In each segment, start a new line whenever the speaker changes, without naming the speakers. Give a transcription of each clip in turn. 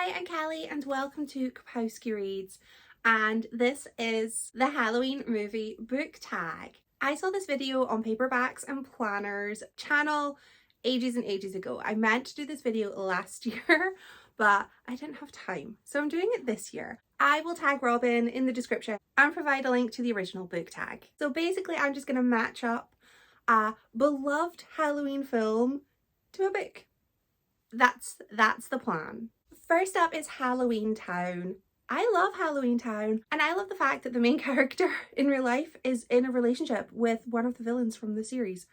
Hi, I'm Kelly and welcome to Kapowski Reads, and this is the Halloween movie book tag. I saw this video on Paperbacks and Planners channel ages and ages ago. I meant to do this video last year, but I didn't have time, so I'm doing it this year. I will tag Robin in the description and provide a link to the original book tag. So basically I'm just going to match up a beloved Halloween film to a book. That's the plan. First up is Halloweentown. I love Halloweentown, and I love the fact that the main character in real life is in a relationship with one of the villains from the series.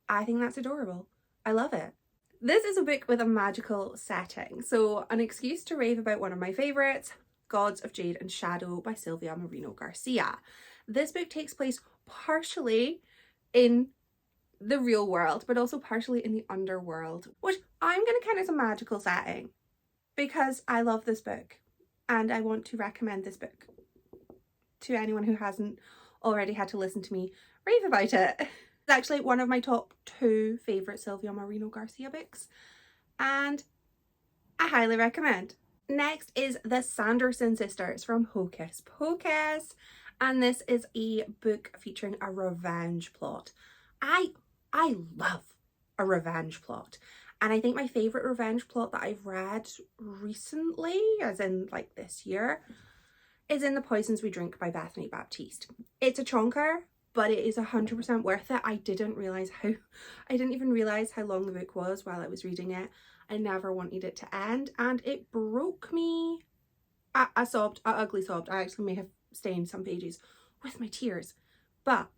I think that's adorable. I love it. This is a book with a magical setting, so an excuse to rave about one of my favourites, Gods of Jade and Shadow by Silvia Moreno Garcia. This book takes place partially in the real world, but also partially in the underworld, which I'm going to count as a magical setting because I love this book and I want to recommend this book to anyone who hasn't already had to listen to me rave about it. It's actually one of my top 2 favourite Silvia Moreno Garcia books and I highly recommend. Next is The Sanderson Sisters from Hocus Pocus, and this is a book featuring a revenge plot. I love a revenge plot, and I think my favourite revenge plot that I've read recently, as in like this year, is in The Poisons We Drink by Bethany Baptiste. It's a chonker, but it is 100% worth it. I didn't even realise how long the book was while I was reading it. I never wanted it to end, and it broke me. I sobbed, I ugly sobbed. I actually may have stained some pages with my tears, but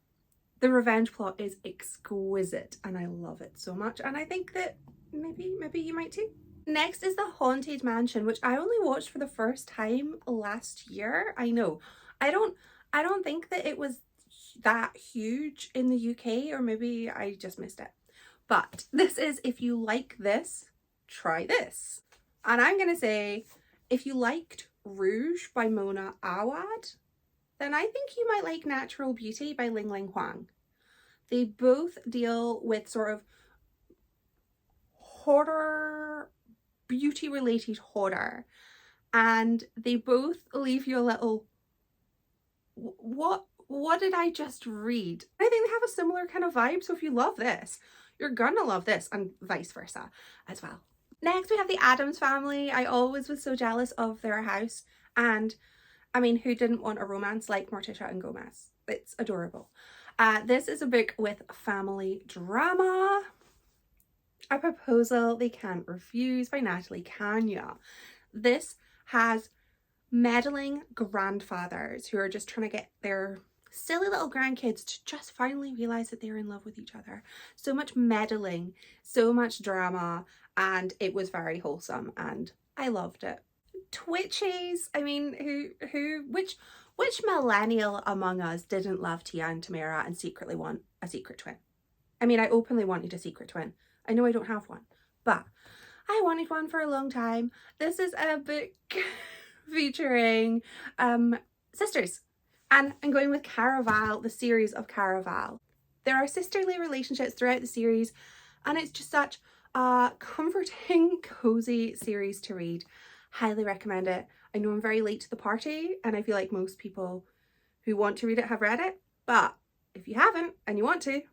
the revenge plot is exquisite and I love it so much, and I think that maybe you might too. Next is The Haunted Mansion, which I only watched for the first time last year. I know. I don't think that it was that huge in the UK, or maybe I just missed it. But this is, if you like this, try this. And I'm going to say, if you liked Rouge by Mona Awad, then I think you might like Natural Beauty by Ling Ling Huang. They both deal with sort of horror, beauty related horror, and they both leave you a little, what did I just read? I think they have a similar kind of vibe, so if you love this, you're gonna love this, and vice versa as well. Next we have The Addams Family. I always was so jealous of their house, and I mean, who didn't want a romance like Morticia and Gomez? It's adorable. This is a book with family drama. A Proposal They Can't Refuse by Natalie Kanya. This has meddling grandfathers who are just trying to get their silly little grandkids to just finally realise that they're in love with each other. So much meddling, so much drama, and it was very wholesome and I loved it. Twitchies, I mean, which millennial among us didn't love Tia and Tamara and secretly want a secret twin? I mean, I openly wanted a secret twin. I know I don't have one, but I wanted one for a long time. This is a book featuring sisters, and I'm going with Caraval, the series of Caraval. There are sisterly relationships throughout the series, and it's just such a comforting, cozy series to read. Highly recommend it. I know I'm very late to the party, and I feel like most people who want to read it have read it, but if you haven't and you want to,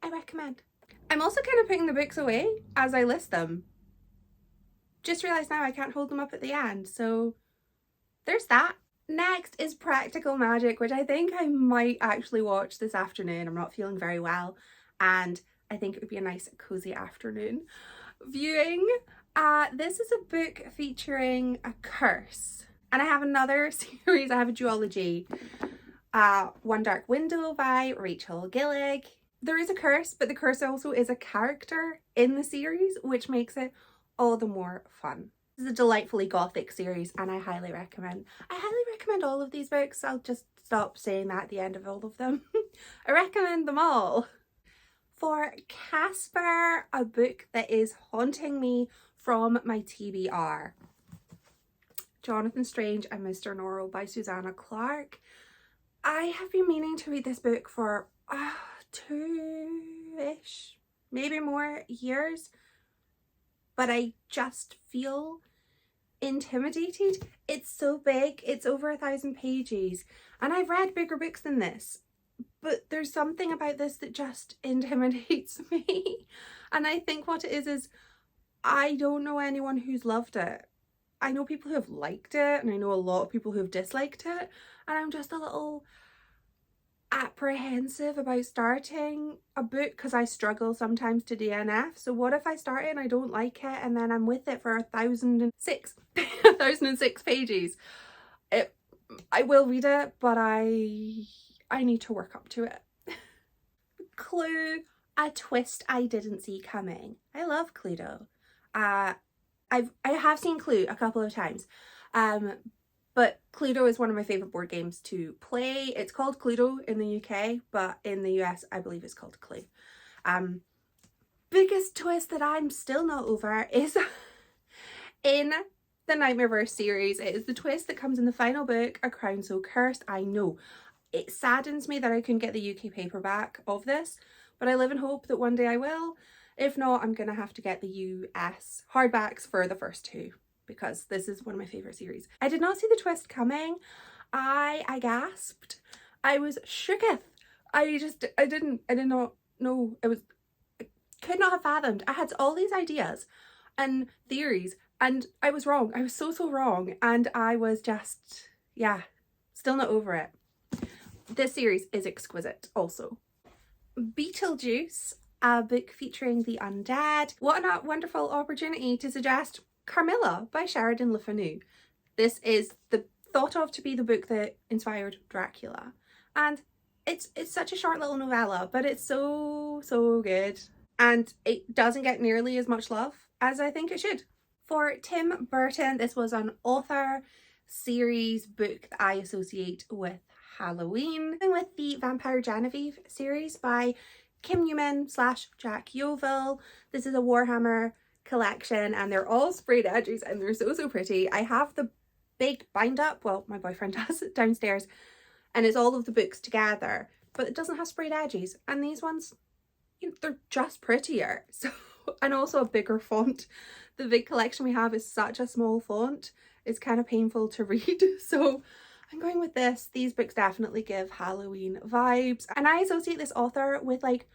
I recommend. I'm also kind of putting the books away as I list them. Just realised now I can't hold them up at the end, so there's that. Next is Practical Magic, which I think I might actually watch this afternoon. I'm not feeling very well, and I think it would be a nice cozy afternoon viewing. This is a book featuring a curse, and I have another series. I have a duology. One Dark Window by Rachel Gillig. There is a curse, but the curse also is a character in the series, which makes it all the more fun. This is a delightfully gothic series and I highly recommend. I highly recommend all of these books. I'll just stop saying that at the end of all of them. I recommend them all. For Casper, a book that is haunting me from my TBR. Jonathan Strange and Mr. Norrell by Susanna Clarke. I have been meaning to read this book for 2-ish, maybe more years, but I just feel intimidated. It's so big, it's over 1,000 pages, and I've read bigger books than this, but there's something about this that just intimidates me. And I think what it is I don't know anyone who's loved it. I know people who have liked it, and I know a lot of people who have disliked it, and I'm just a little apprehensive about starting a book because I struggle sometimes to DNF. So what if I start it and I don't like it, and then I'm with it for 1,006 pages? I will read it, but I need to work up to it. Clue, a twist I didn't see coming. I love Cluedo. I have seen Clue a couple of times, but Cluedo is one of my favourite board games to play. It's called Cluedo in the UK, but in the US I believe it's called Clue. Biggest twist that I'm still not over is in the Nightmareverse series. It is the twist that comes in the final book, A Crown So Cursed. I know. It saddens me that I couldn't get the UK paperback of this, but I live in hope that one day I will. If not, I'm going to have to get the US hardbacks for the first two, because this is one of my favourite series. I did not see the twist coming. I gasped. I was shooketh. I did not know. I could not have fathomed. I had all these ideas and theories, and I was wrong. I was so wrong, and I was just, yeah, still not over it. This series is exquisite also. Beetlejuice, a book featuring the undead. What a wonderful opportunity to suggest Carmilla by Sheridan Le Fanu. This is thought of to be the book that inspired Dracula, and it's such a short little novella, but it's so good, and it doesn't get nearly as much love as I think it should. For Tim Burton, this was an author series book that I associate with Halloween, with the Vampire Genevieve series by Kim Newman / Jack Yeovil. This is a Warhammer collection, and they're all sprayed edges, and they're so pretty. I have the big bind up, well, my boyfriend does it downstairs, and it's all of the books together, but it doesn't have sprayed edges, and these ones, you know, they're just prettier. So, and also a bigger font. The big collection we have is such a small font, it's kind of painful to read. So I'm going with this. These books definitely give Halloween vibes, and I associate this author with like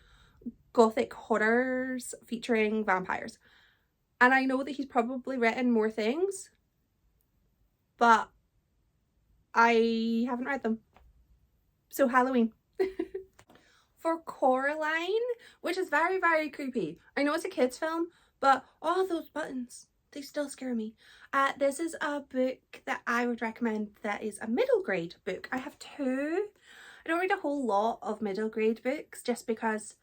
gothic horrors featuring vampires. And I know that he's probably written more things, but I haven't read them. So Halloween. For Coraline, which is very creepy. I know it's a kid's film, but all those buttons, they still scare me. This is a book that I would recommend that is a middle grade book. I have two. I don't read a whole lot of middle grade books just because,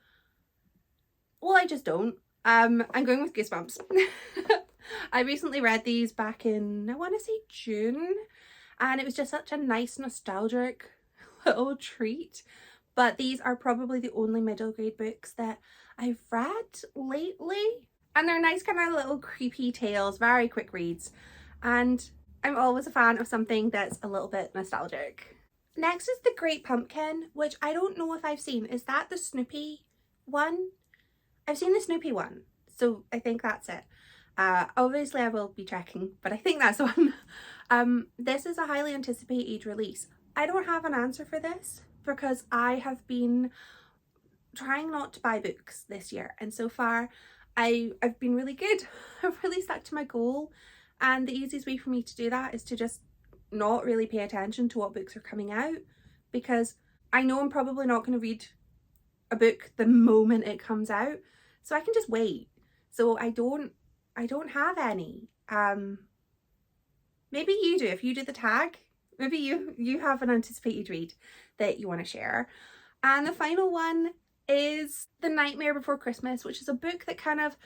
well, I just don't. I'm going with Goosebumps. I recently read these back in, I want to say June, and it was just such a nice nostalgic little treat. But these are probably the only middle grade books that I've read lately. And they're nice kind of little creepy tales, very quick reads. And I'm always a fan of something that's a little bit nostalgic. Next is The Great Pumpkin, which I don't know if I've seen. Is that the Snoopy one? I've seen the Snoopy one, so I think that's it. Obviously I will be checking, but I think that's one. This is a highly anticipated release. I don't have an answer for this because I have been trying not to buy books this year, and so far I've been really good. I've really stuck to my goal, and the easiest way for me to do that is to just not really pay attention to what books are coming out, because I know I'm probably not going to read a book the moment it comes out, so I can just wait. So I don't have any. Maybe you do. If you do the tag, maybe you have an anticipated read that you want to share. And the final one is The Nightmare Before Christmas, which is a book that kind of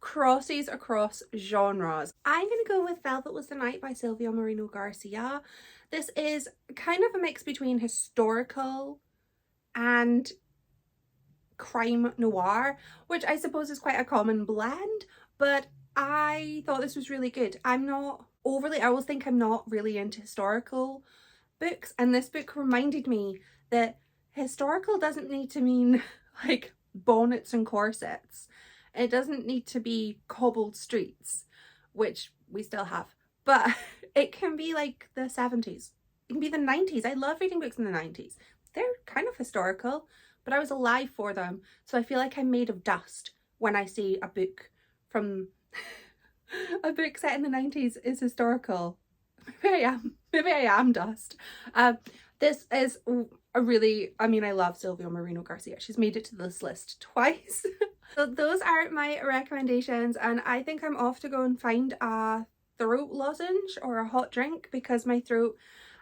crosses across genres. I'm going to go with Velvet Was the Night by Silvia Moreno Garcia. This is kind of a mix between historical and crime noir, which I suppose is quite a common blend, but I thought this was really good. I'm not overly, I always think I'm not really into historical books, and this book reminded me that historical doesn't need to mean like bonnets and corsets. It doesn't need to be cobbled streets, which we still have, but it can be like the 70s, it can be the 90s. I love reading books in the 90s. They're kind of historical, but I was alive for them, so I feel like I'm made of dust when I see a book from a book set in the 90s is historical. Maybe I am dust. This is a really, I mean, I love Silvia Moreno Garcia. She's made it to this list twice. So those are my recommendations, and I think I'm off to go and find a throat lozenge or a hot drink because my throat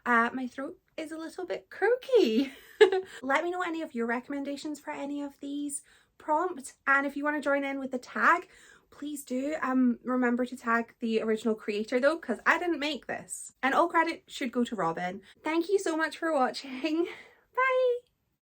is a little bit croaky. Let me know any of your recommendations for any of these prompts, and if you want to join in with the tag, please do. Remember to tag the original creator though, because I didn't make this, and all credit should go to Robin. Thank you so much for watching. Bye.